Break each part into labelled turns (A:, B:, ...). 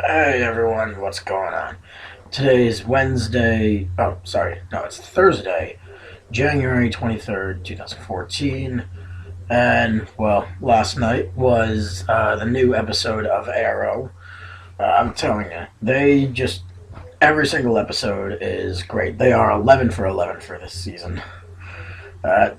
A: Hey everyone, what's going on? Today is Wednesday. Oh, sorry. No, it's Thursday, January 23rd, 2014. And, well, last night was the new episode of Arrow. I'm telling you, every single episode is great. They are 11 for 11 for this season. Uh,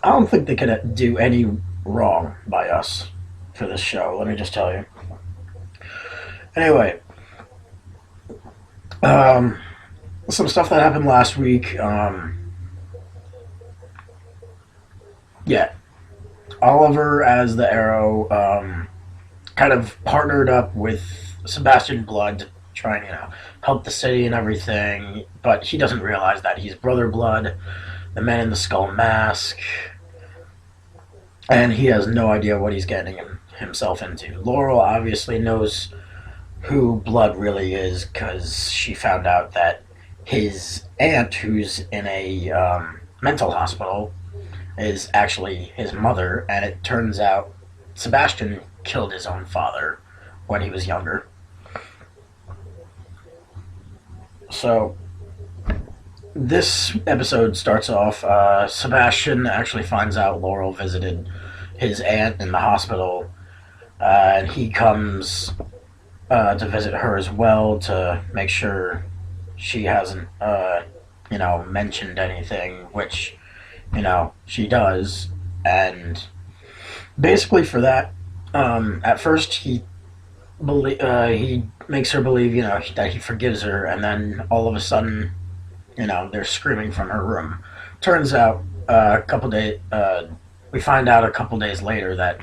A: I don't think they could do any wrong by us for this show, let me just tell you. Anyway, um, some stuff that happened last week. Yeah, Oliver as the Arrow kind of partnered up with Sebastian Blood to try and help the city and everything, but he doesn't realize that he's Brother Blood, the man in the skull mask, and he has no idea what he's getting himself into. Laurel obviously knows who Blood really is because she found out that his aunt, who's in a mental hospital, is actually his mother, and it turns out Sebastian killed his own father when he was younger. So this episode starts off. Sebastian actually finds out Laurel visited his aunt in the hospital, and he comes to visit her as well to make sure she hasn't, mentioned anything, which, she does. And basically, for that, at first he makes her believe, that he forgives her, and then all of a sudden, they're screaming from her room. Turns out, we find out a couple days later that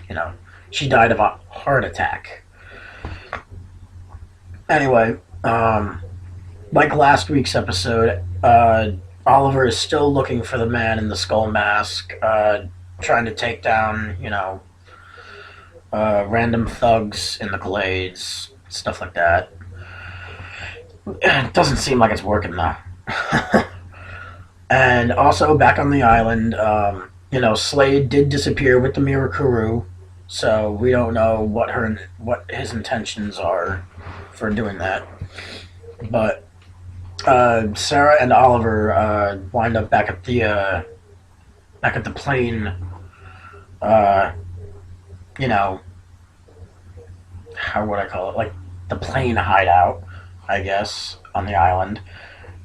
A: she died of a heart attack. Anyway, like last week's episode, Oliver is still looking for the man in the skull mask, trying to take down, random thugs in the glades, stuff like that. It doesn't seem like it's working though. And also back on the island, Slade did disappear with the Mirakuru, so we don't know what his intentions are for doing that. But Sarah and Oliver wind up back at the plane. You know, how would I call it? Like the plane hideout, I guess, on the island.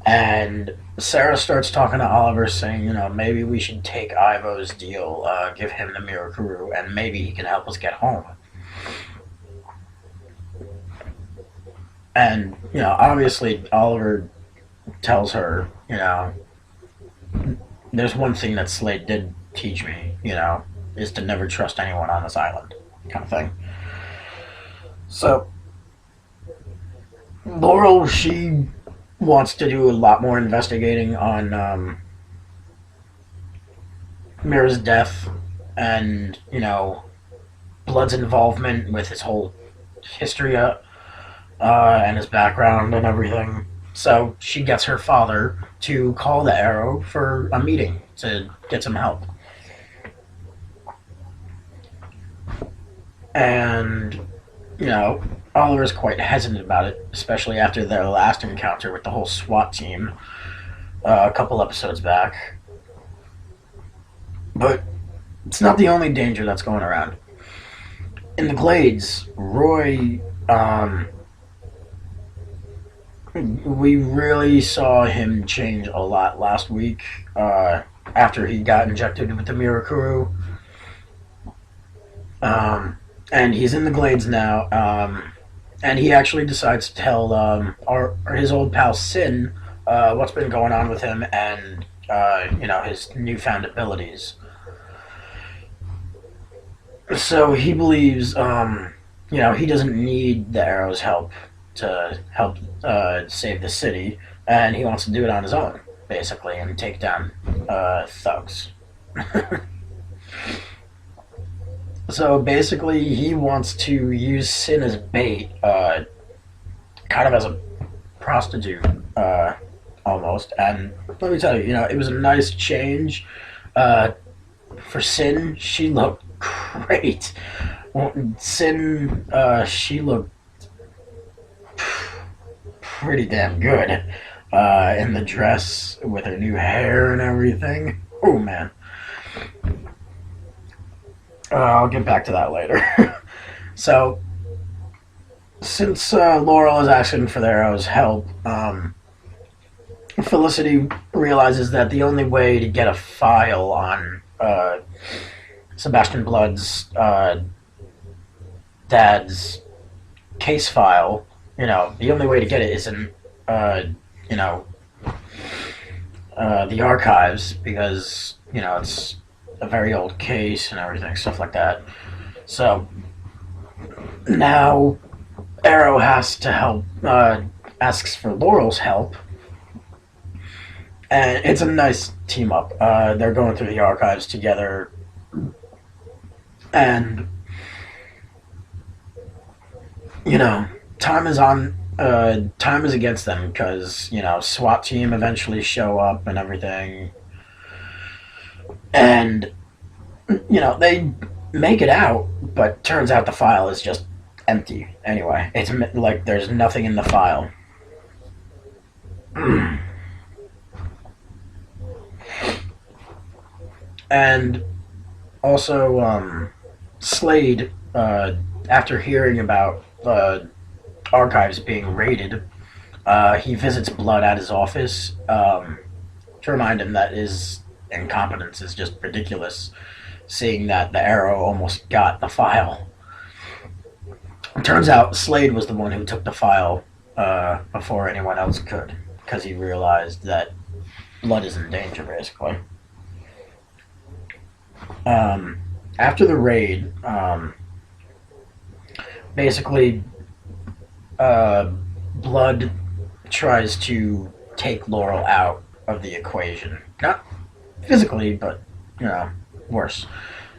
A: And Sarah starts talking to Oliver, saying, maybe we should take Ivo's deal, give him the Mirakuru, and maybe he can help us get home. And, obviously Oliver tells her, there's one thing that Slade did teach me, is to never trust anyone on this island, kind of thing. So, Laurel, she wants to do a lot more investigating on Mira's death and, Blood's involvement with his whole history and his background and everything. So she gets her father to call the Arrow for a meeting to get some help. And, Oliver's quite hesitant about it, especially after their last encounter with the whole SWAT team a couple episodes back. But it's not the only danger that's going around. In the Glades, Roy, we really saw him change a lot last week after he got injected with the Mirakuru. And he's in the Glades now, and he actually decides to tell his old pal Sin what's been going on with him and his newfound abilities. So he believes he doesn't need the Arrow's help to help save the city, and he wants to do it on his own, basically, and take down thugs. So basically, he wants to use Sin as bait, kind of as a prostitute, almost. And let me tell you, it was a nice change. For Sin, she looked great. Sin, she looked pretty damn good. In the dress with her new hair and everything. Oh man. I'll get back to that later. So, since Laurel is asking for the Arrow's help, Felicity realizes that the only way to get a file on Sebastian Blood's dad's case file, the only way to get it is in, you know, the archives, because, it's a very old case and everything, stuff like that. So, now Arrow has to help, asks for Laurel's help, and it's a nice team up. They're going through the archives together, and time is on. Time is against them because SWAT team eventually show up and everything, and they make it out, but turns out the file is just empty. Anyway, it's like there's nothing in the file. And also, Slade, after hearing about archives being raided, he visits Blood at his office to remind him that his incompetence is just ridiculous, seeing that the Arrow almost got the file. It turns out Slade was the one who took the file before anyone else could, because he realized that Blood is in danger, basically. After the raid, basically, Blood tries to take Laurel out of the equation. Not physically, but, worse.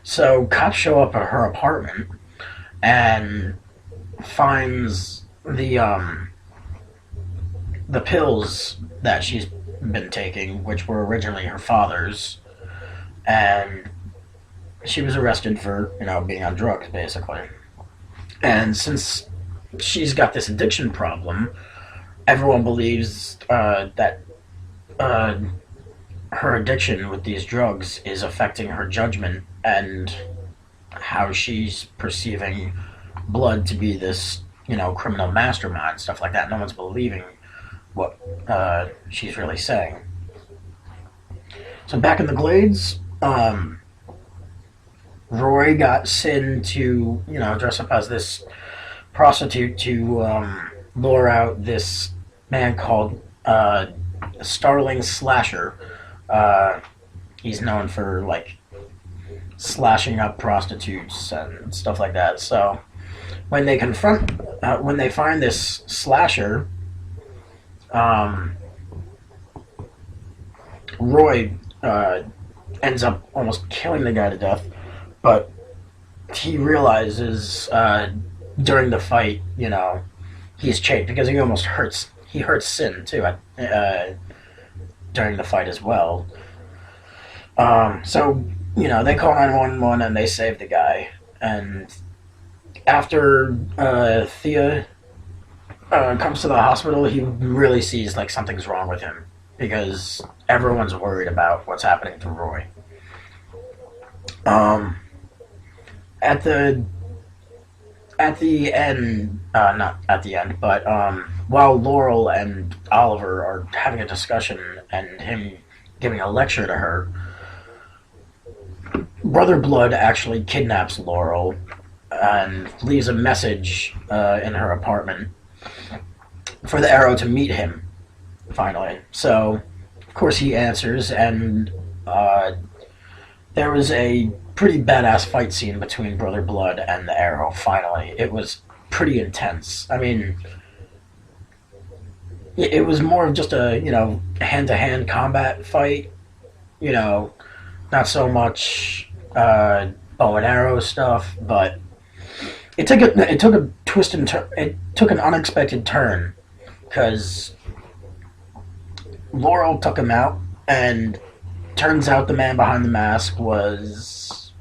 A: So, cops show up at her apartment and finds the pills that she's been taking, which were originally her father's, and she was arrested for, being on drugs, basically. And since she's got this addiction problem, everyone believes that her addiction with these drugs is affecting her judgment and how she's perceiving Blood to be this, criminal mastermind, stuff like that. No one's believing what she's really saying. So back in the Glades, Roy got Sin to, dress up as this prostitute to lure out this man called Starling Slasher. He's known for, slashing up prostitutes and stuff like that. So when they when they find this slasher, Roy ends up almost killing the guy to death, but he realizes during the fight, he's chased, because he hurts Sin too during the fight as well. So they call 911 and they save the guy. And after Thea comes to the hospital, he really sees something's wrong with him, because everyone's worried about what's happening to Roy. At the end, not at the end, but while Laurel and Oliver are having a discussion and him giving a lecture to her, Brother Blood actually kidnaps Laurel and leaves a message in her apartment for the Arrow to meet him, finally. So, of course, he answers, and there was a pretty badass fight scene between Brother Blood and the Arrow, finally. It was pretty intense. I mean, it was more of just a, hand-to-hand combat fight. Not so much bow and arrow stuff, but it took a twist and turn. It took an unexpected turn, because Laurel took him out, and turns out the man behind the mask was,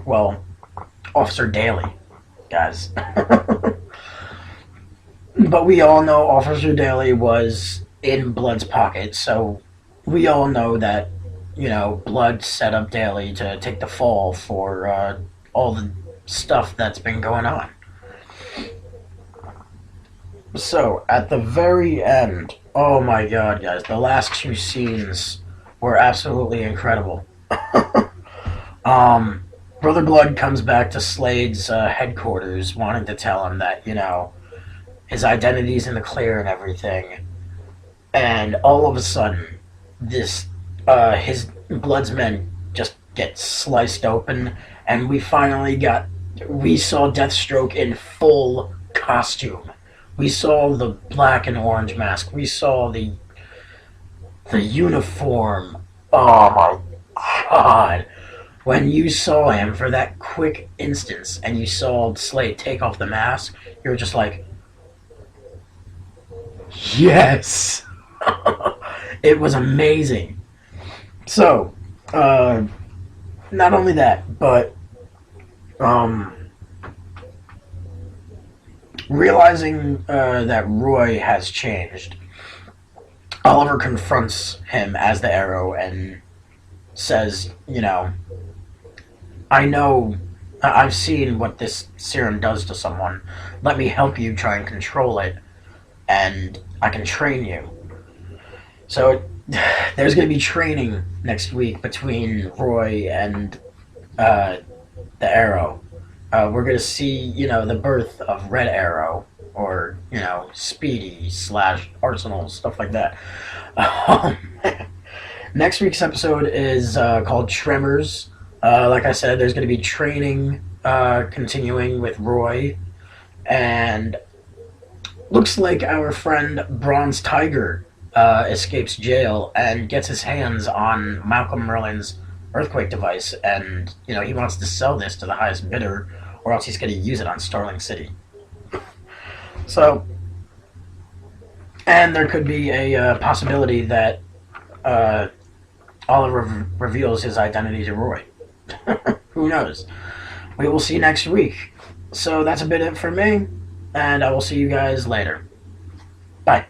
A: Officer Daly, guys. But we all know Officer Daly was in Blood's pocket, so we all know that, Blood set up Daly to take the fall for all the stuff that's been going on. So, at the very end, oh my god, guys, the last two scenes were absolutely incredible. um, Brother Blood comes back to Slade's headquarters wanting to tell him that, his identity's in the clear and everything. And all of a sudden, his Blood's men just get sliced open, and we saw Deathstroke in full costume. We saw the black and orange mask. We saw the uniform. Oh my god. When you saw him for that quick instance and you saw Slade take off the mask, you were just like, yes! It was amazing. So, not only that, but realizing that Roy has changed, Oliver confronts him as the Arrow and says, I've seen what this serum does to someone. Let me help you try and control it, and I can train you. So there's going to be training next week between Roy and the Arrow. We're going to see, the birth of Red Arrow, or, Speedy / Arsenal, stuff like that. Next week's episode is called Tremors. Like I said, there's going to be training continuing with Roy, and looks like our friend Bronze Tiger escapes jail and gets his hands on Malcolm Merlin's earthquake device, and he wants to sell this to the highest bidder, or else he's going to use it on Starling City. So, and there could be a possibility that Oliver reveals his identity to Roy. Who knows? We will see next week. So that's a bit it for me, and I will see you guys later. Bye.